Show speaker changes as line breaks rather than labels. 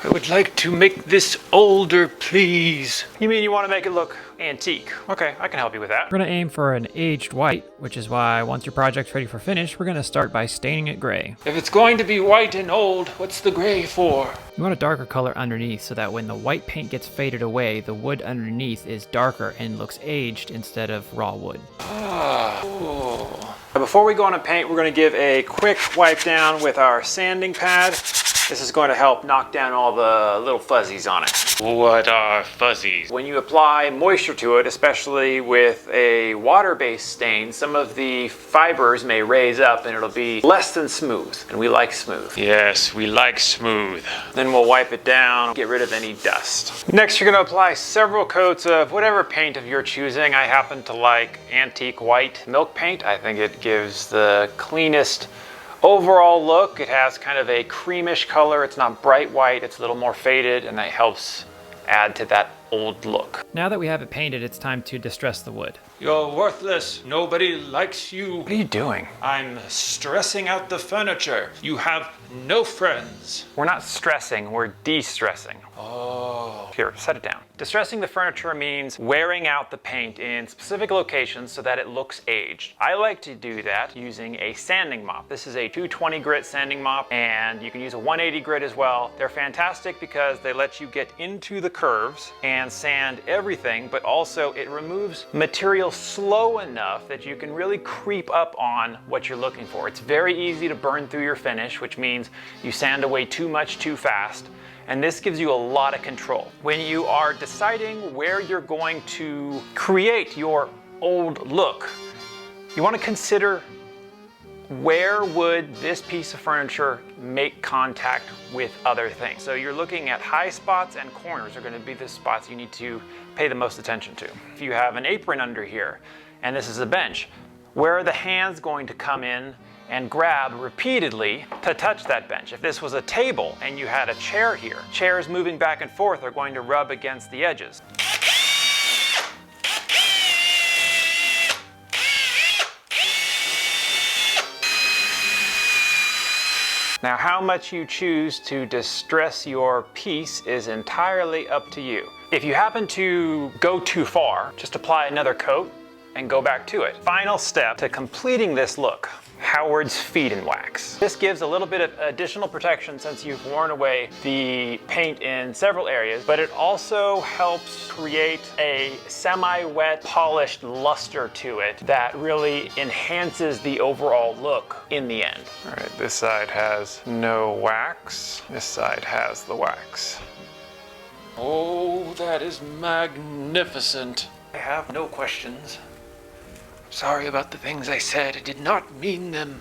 I would like to make this older, please. You mean you want to make it look antique? Okay, I can help you with that.
We're going to aim for an aged white, which is why once your project's ready for finish, we're going to start by staining it gray.
If it's going to be white and old, what's the gray for?
You want a darker color underneath so that when the white paint gets faded away, the wood underneath is darker and looks aged instead of raw wood.
Ah, cool. Before we go on to paint, we're going to give a quick wipe down with our sanding pad. This is going to help knock down all the little fuzzies on it. What are fuzzies? When you apply moisture to it, especially with a water-based stain, some of the fibers may raise up and it'll be less than smooth. And we like smooth. Yes, we like smooth. Then we'll wipe it down, get rid of any dust. Next, you're going to apply several coats of whatever paint of your choosing. I happen to like antique white milk paint. I think it gives the cleanest overall look. It has kind of a creamish color. It's not bright white, it's a little more faded, and that helps add to that old look.
Now that we have it painted, it's time to distress the wood.
You're worthless. Nobody likes you. What are you doing?
I'm stressing out the furniture. You have no friends.
We're not stressing, we're de-stressing.
Oh.
Here, set it down. Distressing the furniture means wearing out the paint in specific locations so that it looks aged. I like to do that using a sanding mop. This is a 220 grit sanding mop, and you can use a 180 grit as well. They're fantastic because they let you get into the curves and sand everything, but also it removes material slow enough that you can really creep up on what you're looking for. It's very easy to burn through your finish, which means you sand away too much too fast. And this gives you a lot of control. When you are deciding where you're going to create your old look, you want to consider where would this piece of furniture make contact with other things. So you're looking at high spots and corners are going to be the spots you need to pay the most attention to. If you have an apron under here, and this is a bench, where are the hands going to come in and grab repeatedly to touch that bench? If this was a table and you had a chair here, chairs moving back and forth are going to rub against the edges. Now, how much you choose to distress your piece is entirely up to you. If you happen to go too far, just apply another coat and go back to it. Final step to completing this look: Howard's Feed and Wax. This gives a little bit of additional protection since you've worn away the paint in several areas, but it also helps create a semi-wet, polished luster to it that really enhances the overall look in the end. All right, this side has no wax. This side has the wax.
Oh, that is magnificent.
I have no questions. Sorry about the things I said. I did not mean them.